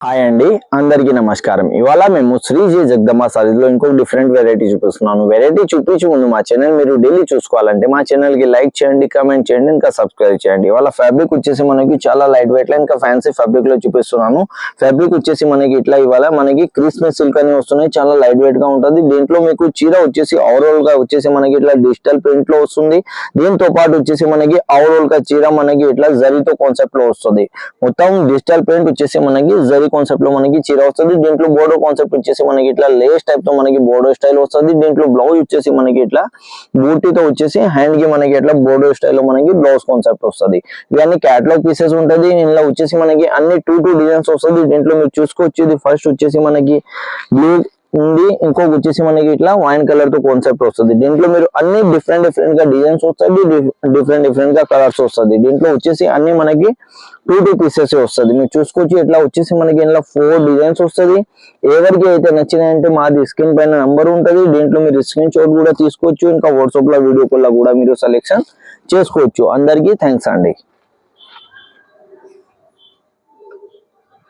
Hi అండి, అందరికీ నమస్కారం. ఇవాళ మేము శ్రీజీ జగదమ్మ సారీలో ఇంకొక డిఫరెంట్ వెరైటీ చూపిస్తున్నాను. వెరైటీ చూపించే ముందు మా ఛానల్ మీరు డైలీ చూసుకోవాలంటే మా ఛానల్ కి లైక్ చేయండి, కామెంట్ చేయండి, ఇంకా సబ్స్క్రైబ్ చేయండి. ఇవాళ ఫ్యాబ్రిక్ వచ్చేసి మనకి చాలా లైట్ వెయిట్ లో ఇంకా ఫ్యాన్సీ ఫ్యాబ్రిక్ లో చూపిస్తున్నాను. ఫ్యాబ్రిక్ వచ్చేసి మనకి ఇట్లా ఇవాళ మనకి క్రిస్మస్ సిల్క్ అని వస్తున్నాయి. చాలా లైట్ వెయిట్ గా ఉంటుంది. దీంట్లో మీకు చీర వచ్చేసి ఓవరాల్ గా వచ్చేసి మనకి ఇట్లా డిజిటల్ ప్రింట్ లో వస్తుంది. దీంతో పాటు వచ్చేసి మనకి ఓవరాల్ గా చీర మనకి ఇట్లా జరీతో కాన్సెప్ట్ లో వస్తుంది. మొత్తం డిజిటల్ ప్రింట్ వచ్చేసి మనకి జరీ కాన్సెప్ట్ లో మనకి చీర వస్తుంది. దీంట్లో బోర్డో కాన్సెప్ట్ వచ్చేసి మనకి ఇట్లా లేస్ టైప్ తో మనకి బోర్డో స్టైల్ వస్తుంది. దీంట్లో బ్లౌజ్ వచ్చేసి మనకి ఇట్లా బూటీతో వచ్చేసి హ్యాండ్ కి మనకి ఇట్లా బోర్డో స్టైల్ లో మనకి బ్లౌజ్ కాన్సెప్ట్ వస్తుంది. ఇవన్నీ క్యాటలాగ్ పీసెస్ ఉంటది. ఇందులో వచ్చేసి మనకి అన్ని టూ డిజైన్స్ వస్తుంది. దీంట్లో మీరు చూసుకోవచ్చు. ఇది ఫస్ట్ వచ్చేసి మనకి బ్లూ ఉంది, ఇంకొక వచ్చేసి మనకి ఇట్లా వైన్ కలర్ తో కాన్సెప్ట్ వస్తుంది. దీంట్లో మీరు అన్ని డిఫరెంట్ గా డిజైన్స్ వస్తుంది, డిఫరెంట్ గా కలర్స్ వస్తుంది. దీంట్లో వచ్చేసి అన్ని మనకి టూ పీసెస్ వస్తుంది. మీరు చూసుకోవచ్చు. ఇట్లా వచ్చేసి మనకి ఇంట్లో 4 డిజైన్స్ వస్తుంది. ఎవరికి అయితే నచ్చినాయంటే మాది స్క్రీన్ పైన నంబర్ ఉంటుంది. దీంట్లో మీరు స్క్రీన్ షాట్ కూడా తీసుకోవచ్చు. ఇంకా వాట్సాప్ లో వీడియో కాల్ కూడా మీరు సెలెక్షన్ చేసుకోవచ్చు. అందరికీ థ్యాంక్స్ అండి.